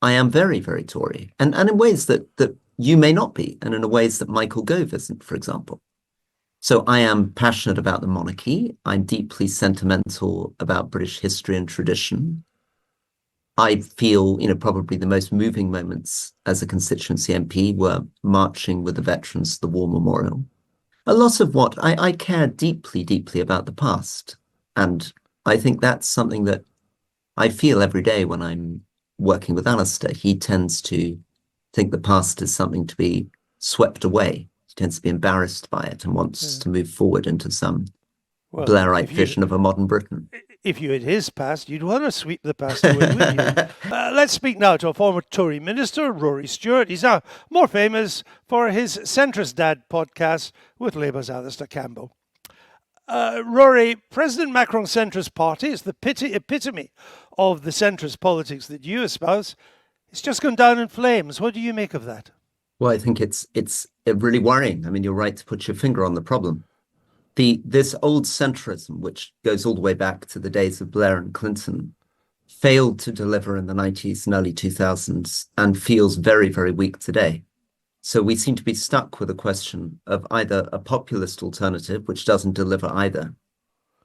I am very, very Tory, and in ways that you may not be, and in ways that Michael Gove isn't, for example. So I am passionate about the monarchy. I'm deeply sentimental about British history and tradition. I feel, probably the most moving moments as a constituency MP were marching with the veterans to the War Memorial. A lot of what I care deeply, deeply about the past. And I think that's something that I feel every day when I'm working with Alistair. He tends to think the past is something to be swept away. He tends to be embarrassed by it and wants to move forward into some Blairite vision of a modern Britain. If you had his past, you'd want to sweep the past away, wouldn't you? Let's speak now to a former Tory minister, Rory Stewart. He's now more famous for his Centrist Dad podcast with Labour's Alistair Campbell. Rory, President Macron's centrist party is the epitome of the centrist politics that you espouse. It's just gone down in flames. What do you make of that? Well, I think it's really worrying. I mean, you're right to put your finger on the problem. This old centrism, which goes all the way back to the days of Blair and Clinton, failed to deliver in the 90s and early 2000s and feels very, very weak today. So we seem to be stuck with a question of either a populist alternative, which doesn't deliver either,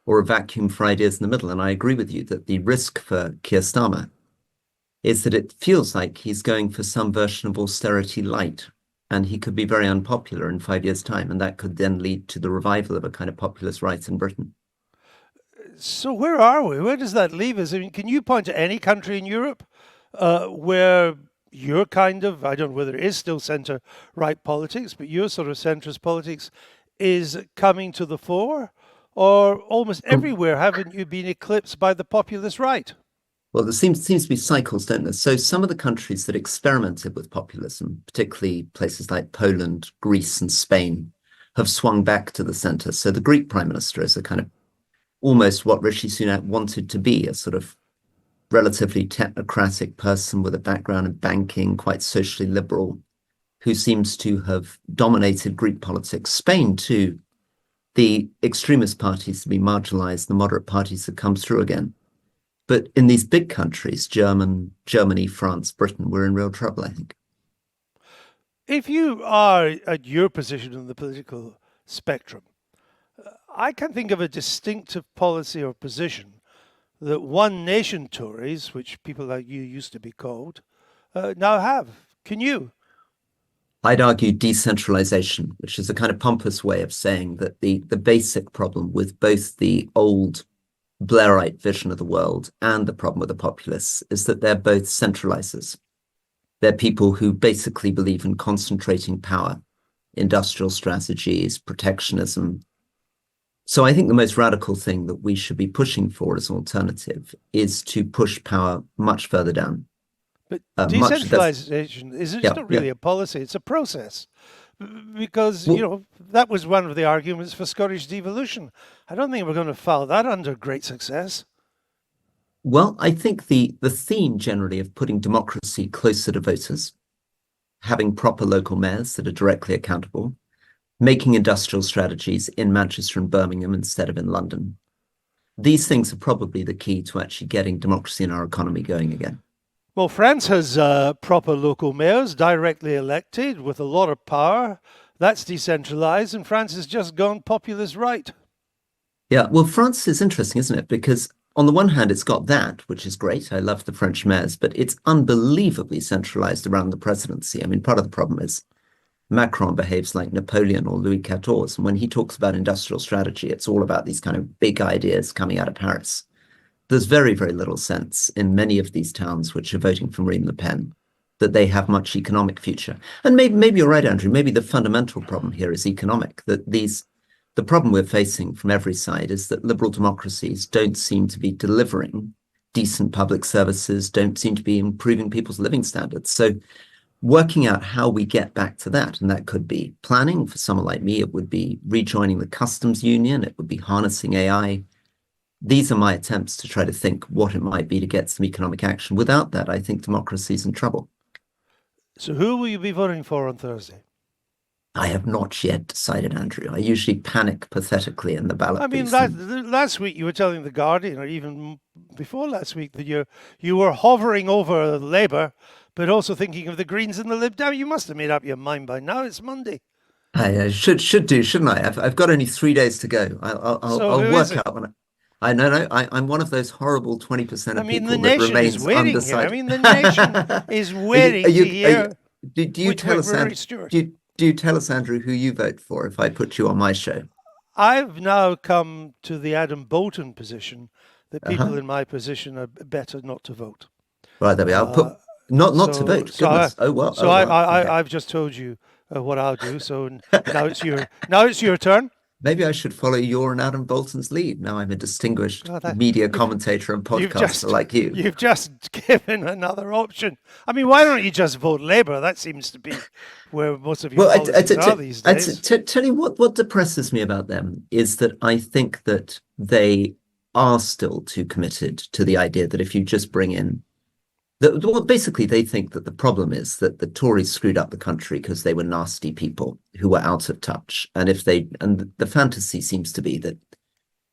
or a vacuum for ideas in the middle. And I agree with you that the risk for Keir Starmer is that it feels like he's going for some version of austerity light, and he could be very unpopular in 5 years' time, and that could then lead to the revival of a kind of populist right in Britain. So where are we? Where does that leave us? I mean, can you point to any country in Europe where your kind of, I don't know whether it is still centre-right politics, but your sort of centrist politics is coming to the fore? Or almost everywhere, haven't you been eclipsed by the populist right? Well, there seems to be cycles, don't there? So some of the countries that experimented with populism, particularly places like Poland, Greece, and Spain, have swung back to the centre. So the Greek Prime Minister is a kind of almost what Rishi Sunak wanted to be, a sort of relatively technocratic person with a background in banking, quite socially liberal, who seems to have dominated Greek politics. Spain, too, the extremist parties to be marginalised, the moderate parties have come through again. But in these big countries, Germany, France, Britain, we're in real trouble, I think. If you are at your position in the political spectrum, I can think of a distinctive policy or position that one nation Tories, which people like you used to be called, now have. Can you? I'd argue decentralization, which is a kind of pompous way of saying that the basic problem with both the old Blairite vision of the world and the problem with the populists is that they're both centralizers. They're people who basically believe in concentrating power, industrial strategies, protectionism. So I think the most radical thing that we should be pushing for as an alternative is to push power much further down. But decentralization is not really a policy, it's a process. Because, that was one of the arguments for Scottish devolution. I don't think we're going to follow that under great success. Well, I think the theme generally of putting democracy closer to voters, having proper local mayors that are directly accountable, making industrial strategies in Manchester and Birmingham instead of in London. These things are probably the key to actually getting democracy in our economy going again. Well, France has proper local mayors, directly elected, with a lot of power. That's decentralized, and France has just gone populist right. Yeah, well, France is interesting, isn't it? Because on the one hand, it's got that, which is great. I love the French mayors, but it's unbelievably centralized around the presidency. I mean, part of the problem is Macron behaves like Napoleon or Louis XIV. And when he talks about industrial strategy, it's all about these kind of big ideas coming out of Paris. There's very, very little sense in many of these towns which are voting for Marine Le Pen that they have much economic future. And maybe you're right, Andrew. Maybe the fundamental problem here is economic, that the problem we're facing from every side is that liberal democracies don't seem to be delivering decent public services, don't seem to be improving people's living standards. So working out how we get back to that, and that could be planning. For someone like me, it would be rejoining the customs union. It would be harnessing AI. These are my attempts to try to think what it might be to get some economic action. Without that, I think democracy is in trouble. So who will you be voting for on Thursday? I have not yet decided, Andrew. I usually panic pathetically in the I ballot mean, booth. last week you were telling the Guardian, or even before last week, that you were hovering over Labour, but also thinking of the Greens and the Lib Dem. You must have made up your mind by now. It's Monday. I should do, shouldn't I? I've got only 3 days to go. So I'll who is work it? out when I no no. I'm one of those horrible 20% I of mean, the people that nation is remains waiting here. I undecided. mean, the nation is Are waiting to you hear do you which way tell us, Rory Andrew? Stewart. Do you tell us, Andrew, who you vote for if I put you on my show? I've now come to the Adam Bolton position that people Uh-huh. in my position are better not to vote. Right, there we are. Uh, Put not to so vote. so I Goodness. Oh well. so Oh I, well. I Okay. I've just told you what I'll do. So now it's your turn. Maybe I should follow your and Adam Bolton's lead. Now I'm a distinguished God, media you've commentator and you've podcaster just like you. you've just given another option. I mean, why don't you just vote Labour? That seems to be where most of your Well, policies are these days. tell you what depresses me about them is that I think that they are still too committed to the idea that if you just bring in well, basically they think that the problem is that the Tories screwed up the country because they were nasty people who were out of touch. And the fantasy seems to be that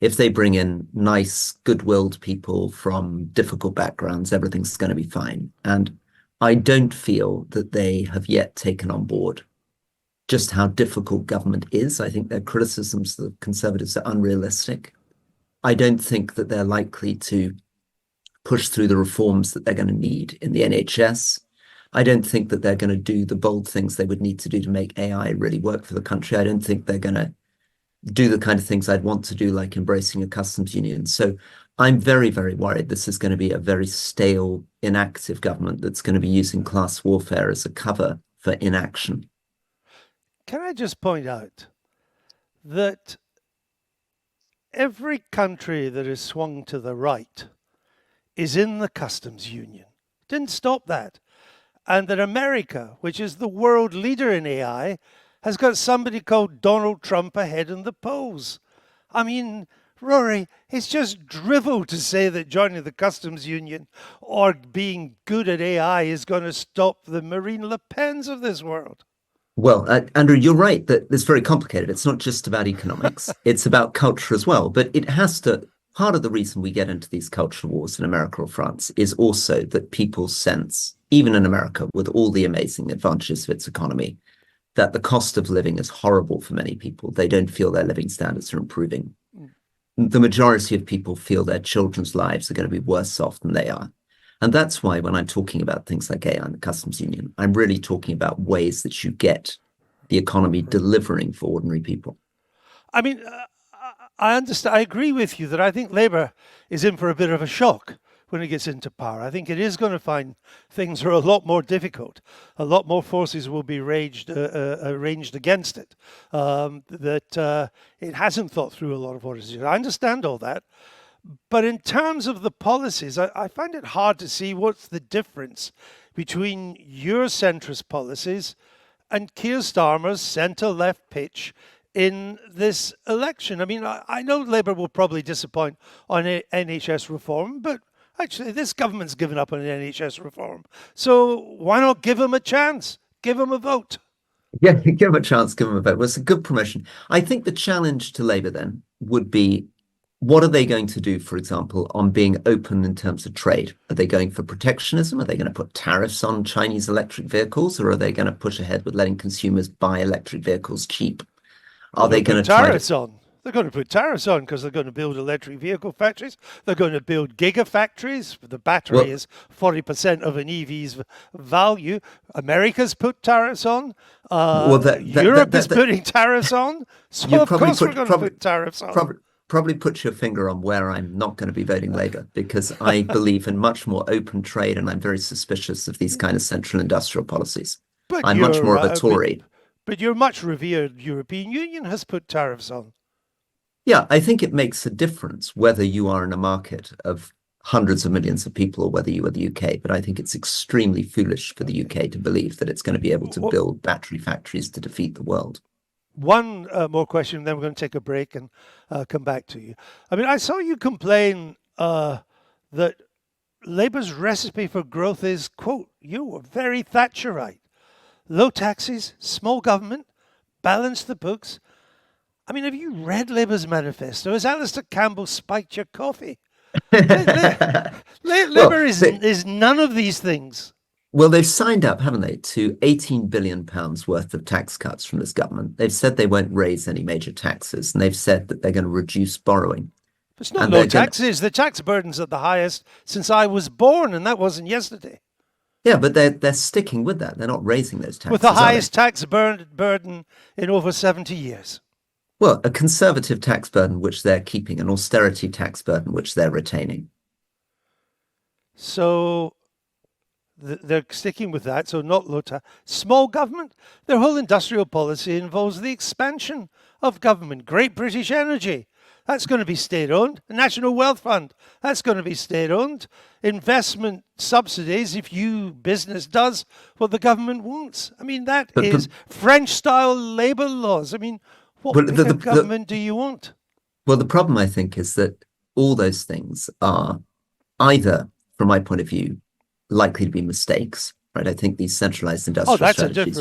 if they bring in nice, good-willed people from difficult backgrounds, everything's going to be fine. And I don't feel that they have yet taken on board just how difficult government is. I think their criticisms of the Conservatives are unrealistic. I don't think that they're likely to push through the reforms that they're going to need in the NHS. I don't think that they're going to do the bold things they would need to do to make AI really work for the country. I don't think they're going to do the kind of things I'd want to do, like embracing a customs union. So I'm very, very worried this is going to be a very stale, inactive government that's going to be using class warfare as a cover for inaction. Can I just point out that every country that is swung to the right is in the customs union? Didn't stop that. And that America, which is the world leader in AI, has got somebody called Donald Trump ahead in the polls. I mean, Rory, it's just drivel to say that joining the customs union or being good at AI is going to stop the Marine Le Pens of this world. Well, Andrew, you're right that it's very complicated. It's not just about economics, it's about culture as well. But it has to, part of the reason we get into these culture wars in America or France is also that people sense, even in America, with all the amazing advantages of its economy, that the cost of living is horrible for many people. They don't feel their living standards are improving. The majority of people feel their children's lives are going to be worse off than they are. And that's why when I'm talking about things like AI and the customs union, I'm really talking about ways that you get the economy delivering for ordinary people. I mean, I understand. I agree with you that I think Labour is in for a bit of a shock when it gets into power. I think it is going to find things are a lot more difficult. A lot more forces will be arranged against it. That it hasn't thought through a lot of what it is. I understand all that. But in terms of the policies, I find it hard to see what's the difference between your centrist policies and Keir Starmer's centre-left pitch in this election. I mean, I know Labour will probably disappoint on NHS reform, but actually this government's given up on NHS reform. So why not give them a chance? Give them a vote. Yeah, give them a chance, give them a vote. Well, it's a good promotion. I think the challenge to Labour then would be, what are they going to do, for example, on being open in terms of trade? Are they going for protectionism? Are they going to put tariffs on Chinese electric vehicles? Or are they going to push ahead with letting consumers buy electric vehicles cheap? Are they going to try tariffs on? They're going to put tariffs on because they're going to build electric vehicle factories. They're going to build gigafactories. The battery is 40% of an EV's value. America's put tariffs on. Europe is putting tariffs on. So of course we're going to put tariffs on. Probably put your finger on where I'm not going to be voting Labour, because I believe in much more open trade and I'm very suspicious of these kind of central industrial policies. But I'm much more of a Tory. But your much revered European Union has put tariffs on. Yeah, I think it makes a difference whether you are in a market of hundreds of millions of people or whether you are the UK. But I think it's extremely foolish for the UK to believe that it's going to be able to build battery factories to defeat the world. One more question, then we're going to take a break and come back to you. I mean, I saw you complain that Labour's recipe for growth is, quote, you were very Thatcherite. Low taxes, small government, balance the books. I mean, have you read Labour's manifesto? Has Alistair Campbell spiked your coffee? Labour is none of these things. Well, they've signed up, haven't they, to £18 billion worth of tax cuts from this government. They've said they won't raise any major taxes, and they've said that they're going to reduce borrowing. It's not low taxes. The tax burden's at the highest since I was born, and that wasn't yesterday. Yeah, but they're sticking with that. They're not raising those taxes. With the highest tax burden in over 70 years. Well, a conservative tax burden which they're keeping, an austerity tax burden which they're retaining. So they're sticking with that, so not low tax. Small government, their whole industrial policy involves the expansion of government. Great British Energy, that's going to be state-owned. The National Wealth Fund, that's going to be state-owned. Investment subsidies, if you business does what the government wants. I mean, that is French-style labour laws. I mean, what bigger government do you want? Well, the problem, I think, is that all those things are either, from my point of view, likely to be mistakes, right? I think these centralized industrial strategies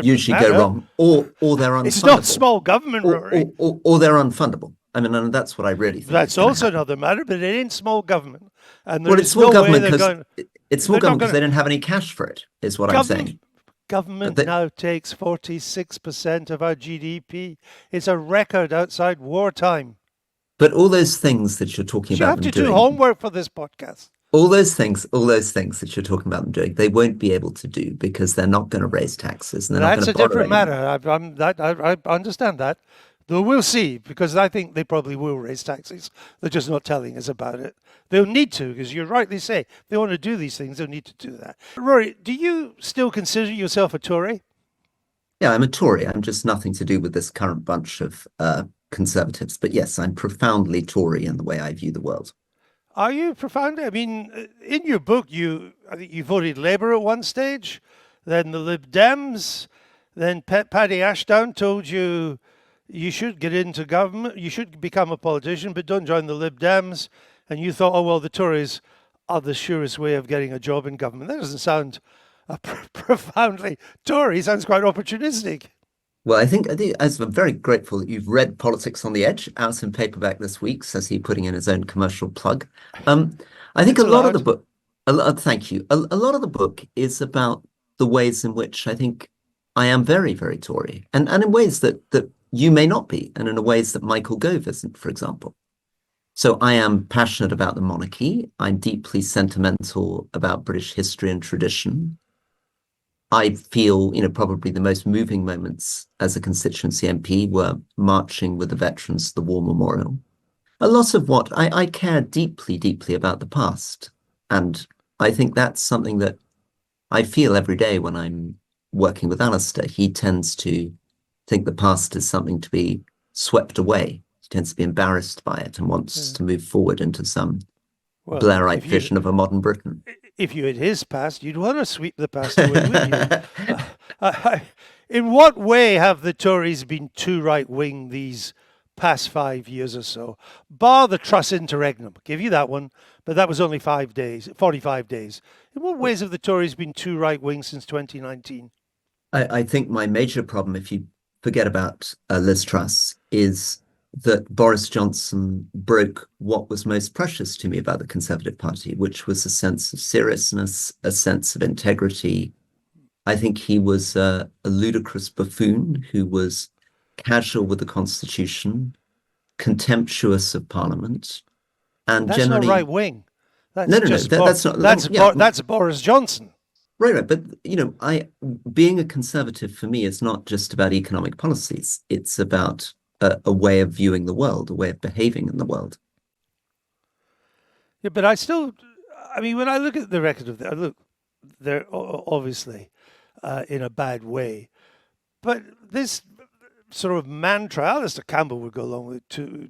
usually go wrong, or they're unfundable. It's not small government, Rory. Or they're unfundable. I mean, and that's what I really think. That's also another matter, but it ain't small government. And it's small government because they didn't have any cash for it, is what I'm saying. Government now takes 46% of our GDP. It's a record outside wartime. But all those things that you're talking about, you have to do homework for this podcast. All those things that you're talking about them doing, they won't be able to do because they're not going to raise taxes. And that's a different matter. I understand that. Though we'll see, because I think they probably will raise taxes. They're just not telling us about it. They'll need to, because you rightly say, if they want to do these things, they'll need to do that. Rory, do you still consider yourself a Tory? Yeah, I'm a Tory. I'm just nothing to do with this current bunch of conservatives. But yes, I'm profoundly Tory in the way I view the world. Are you profoundly? I mean, in your book, I think you voted Labour at one stage, then the Lib Dems, then Paddy Ashdown told you you should get into government, you should become a politician, but don't join the Lib Dems. And you thought, oh, well, the Tories are the surest way of getting a job in government. That doesn't sound profoundly Tory. It sounds quite opportunistic. Well, I think I'm very grateful that you've read Politics on the Edge out in paperback this week, says he, putting in his own commercial plug. I think a lot of the book, thank you. A lot of the book is about the ways in which I think I am very, very Tory, and in ways that you may not be, and in ways that Michael Gove isn't, for example. So I am passionate about the monarchy. I'm deeply sentimental about British history and tradition. I feel, probably the most moving moments as a constituency MP were marching with the veterans to the War Memorial. A lot of what I care deeply, deeply about the past. And I think that's something that I feel every day when I'm working with Alistair. He tends to think the past is something to be swept away. He tends to be embarrassed by it and wants to move forward into some Blairite vision of a modern Britain. If you had his past, you'd want to sweep the past away, wouldn't you? In what way have the Tories been too right-wing these past 5 years or so? Bar the Truss interregnum, give you that one, but that was only 45 days. In what ways have the Tories been too right-wing since 2019? I think my major problem, if you forget about Liz Truss, is that Boris Johnson broke what was most precious to me about the Conservative Party, which was a sense of seriousness, a sense of integrity. I think he was a ludicrous buffoon who was casual with the Constitution, contemptuous of Parliament, and that's generally not right wing. That's that's Boris Johnson. Right. But being a conservative for me is not just about economic policies. It's about a way of viewing the world, a way of behaving in the world. Yeah, but when I look at the record of that, they're obviously in a bad way. But this sort of mantra, Alistair Campbell would go along with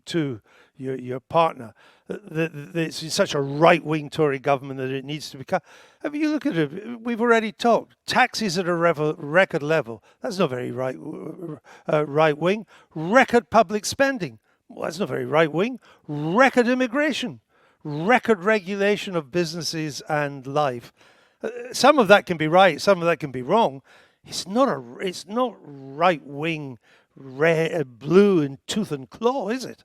to your partner, it's such a right-wing Tory government that it needs to become. I mean, you look at it, we've already talked, taxes at a record level. That's not very right-wing. Record public spending. Well, that's not very right-wing. Record immigration. Record regulation of businesses and life. Some of that can be right, some of that can be wrong. it's not right wing, red, blue in tooth and claw, is it?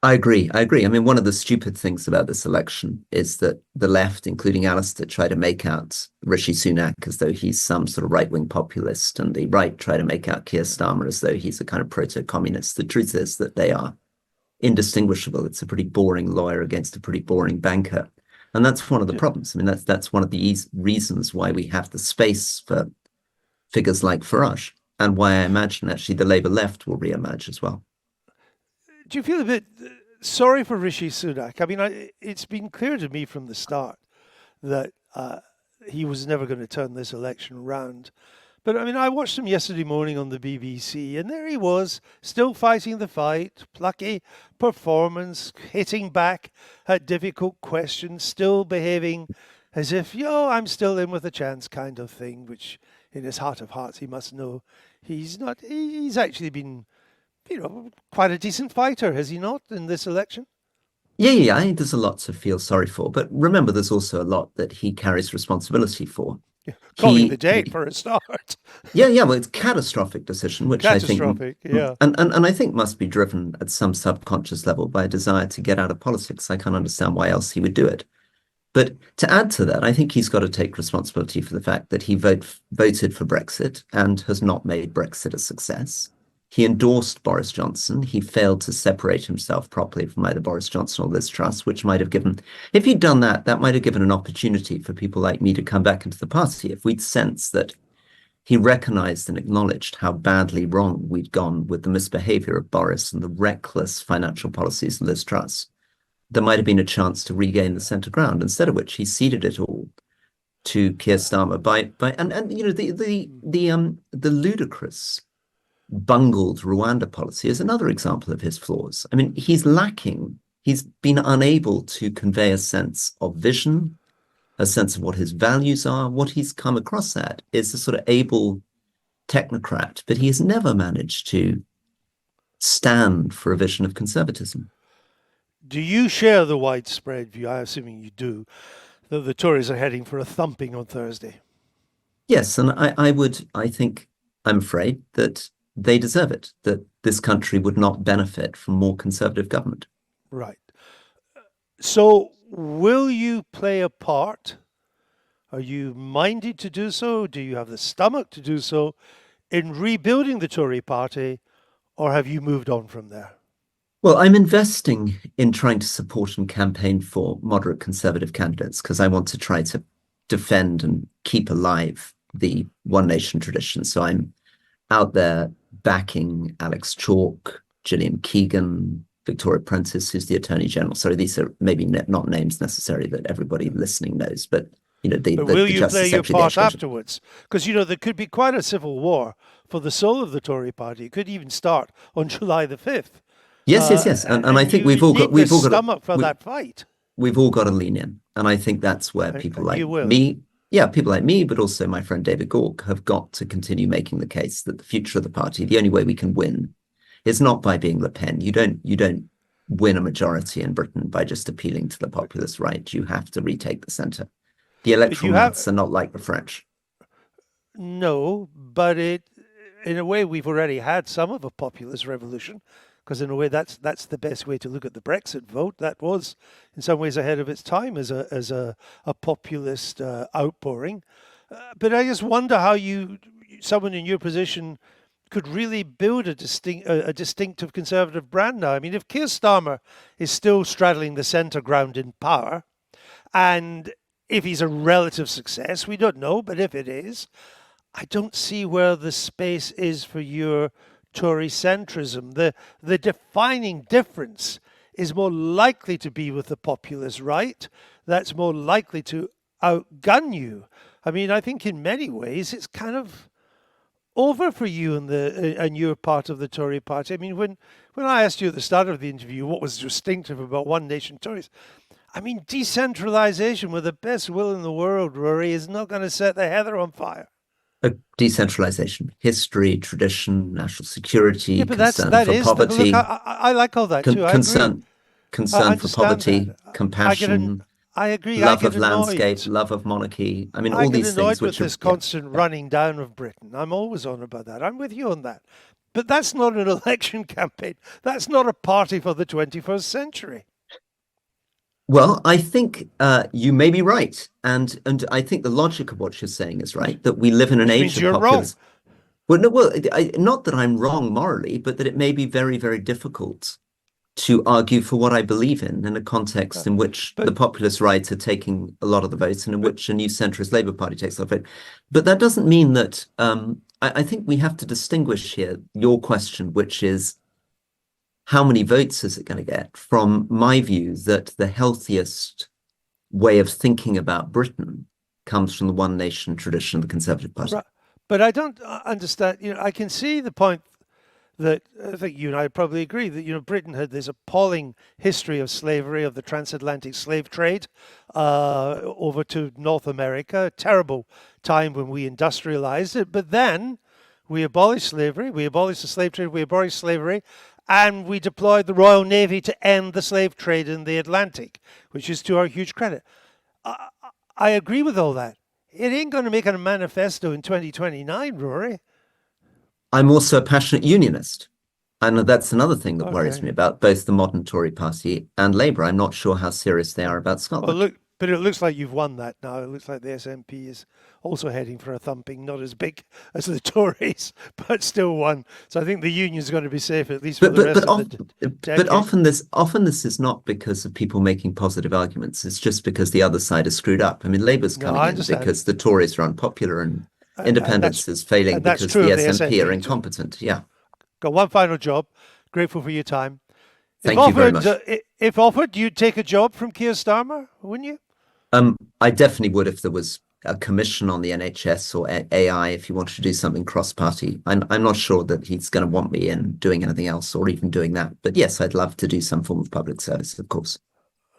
I agree. I agree. I mean, one of the stupid things about this election is that the left, including Alistair, try to make out Rishi Sunak as though he's some sort of right-wing populist, and the right try to make out Keir Starmer as though he's a kind of proto-communist. The truth is that they are indistinguishable. It's a pretty boring lawyer against a pretty boring banker. And that's one of the problems. I mean, that's one of the reasons why we have the space for figures like Farage, and why I imagine actually the Labour left will re-emerge as well. Do you feel a bit sorry for Rishi Sunak? I mean, it's been clear to me from the start that he was never going to turn this election around. But I mean, I watched him yesterday morning on the BBC, and there he was, still fighting the fight, plucky performance, hitting back at difficult questions, still behaving as if, I'm still in with a chance kind of thing, which in his heart of hearts he must know he's not. He's actually been quite a decent fighter, has he not, in this election? Yeah. I think there's a lot to feel sorry for, but remember, there's also a lot that he carries responsibility for. Calling the date for a start. Yeah. Well, it's a catastrophic decision, which I think, yeah, and I think must be driven at some subconscious level by a desire to get out of politics. I can't understand why else he would do it. But to add to that, I think he's got to take responsibility for the fact that he voted for Brexit and has not made Brexit a success. He endorsed Boris Johnson. He failed to separate himself properly from either Boris Johnson or Liz Truss, which might have given, if he'd done that, that might have given an opportunity for people like me to come back into the party. If we'd sensed that he recognized and acknowledged how badly wrong we'd gone with the misbehavior of Boris and the reckless financial policies of Liz Truss, there might have been a chance to regain the centre ground, instead of which he ceded it all to Keir Starmer the ludicrous bungled Rwanda policy is another example of his flaws. I mean, he's been unable to convey a sense of vision, a sense of what his values are. What he's come across at is a sort of able technocrat, but he has never managed to stand for a vision of conservatism. Do you share the widespread view, I'm assuming you do, that the Tories are heading for a thumping on Thursday? Yes, and I'm afraid that they deserve it, that this country would not benefit from more conservative government. Right. So will you play a part? Are you minded to do so? Do you have the stomach to do so in rebuilding the Tory party, or have you moved on from there? Well, I'm investing in trying to support and campaign for moderate conservative candidates because I want to try to defend and keep alive the one nation tradition. So I'm out there backing Alex Chalk, Gillian Keegan, Victoria Prentice, who's the Attorney General. Sorry, these are maybe not names necessarily that everybody listening knows, but will you play your part afterwards? Because there could be quite a civil war for the soul of the Tory party. It could even start on July the 5th. Yes, and I think we've all got stomach for that fight. We've all got to lean in, and I think that's where people like me, but also my friend David Gauke, have got to continue making the case that the future of the party, the only way we can win, is not by being Le Pen. You don't win a majority in Britain by just appealing to the populist right. You have to retake the centre. The electoral maths are not like the French. No, but in a way, we've already had some of a populist revolution. Because in a way, that's the best way to look at the Brexit vote. That was, in some ways, ahead of its time as a populist outpouring. But I just wonder how someone in your position, could really build a distinctive conservative brand now. I mean, if Keir Starmer is still straddling the centre ground in power, and if he's a relative success, we don't know, but if it is, I don't see where the space is for your Tory centrism. The defining difference is more likely to be with the populist right. That's more likely to outgun you. I mean, I think in many ways it's kind of over for you and your part of the Tory party. I mean, when I asked you at the start of the interview what was distinctive about One Nation Tories, I mean, decentralization with the best will in the world, Rory, is not going to set the heather on fire. Decentralization, history, tradition, national security, concern for poverty. Look, I like all that too. Concern for poverty, compassion, I agree. I love get of landscape, annoyed. love of monarchy. I mean, I all get these things annoyed with which are, this yeah, constant yeah. running down of Britain. I'm always on about that. I'm with you on that. But that's not an election campaign. That's not a party for the 21st century. Well, I think you may be right, and I think the logic of what you're saying is right. That we live in an Which age means of you're wrong. populist. Well, no, well, not that I'm wrong morally, but that it may be very, very difficult to argue for what I believe in a Uh, context in which the But populist right are taking a lot of the votes and in but which a new centrist Labour Party takes a lot of votes. But that doesn't mean that I think we have to distinguish here your question, which is how many votes is it going to get, from my view that the healthiest way of thinking about Britain comes from the one nation tradition of the Conservative Party. right. But I don't understand. I can see the point that I think you and I probably agree that Britain had this appalling history of slavery, of the transatlantic slave trade over to North America. A terrible time when we industrialized it, but then we abolished slavery, we abolished the slave trade, we abolished slavery, and we deployed the Royal Navy to end the slave trade in the Atlantic, which is to our huge credit. I agree with all that. It ain't going to make a manifesto in 2029, Rory. I'm also a passionate unionist. And that's another thing that worries Okay. me about both the modern Tory party and Labour. I'm not sure how serious they are about Well, Scotland. look, but it looks like you've won that now. It looks like the SNP is also heading for a thumping, not as big as the Tories, but still won. So I think the union's going to be safe at least for But the but rest but, of of, the but decade. often this is not because of people making positive arguments. It's just because the other side is screwed up. I mean, Labour's No, coming I in understand, because the Tories are unpopular and and independence is failing that's because true the of the SNP are SNP too. incompetent. Yeah. Got one final job. Grateful for your time. If Thank you very offered, much. if offered, you'd take a job from Keir Starmer, wouldn't you? I definitely would if there was a commission on the NHS or AI if he wanted to do something cross-party. I'm not sure that he's going to want me in doing anything else or even doing that. But yes, I'd love to do some form of public service, of course.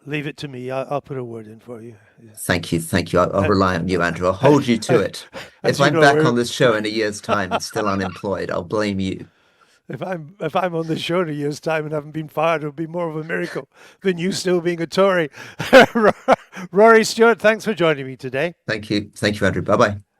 Leave it to me. I'll put a word in for you. Yeah. Thank you. Thank you. I'll And, rely on you, Andrew. I'll hold you to it. as If you I'm know, back on this show in a year's time and still unemployed, I'll blame you. if I'm on this show in a year's time and haven't been fired, it'll be more of a miracle than you still being a Tory. Rory Stewart, thanks for joining me today. Thank you. Thank you, Andrew. Bye bye.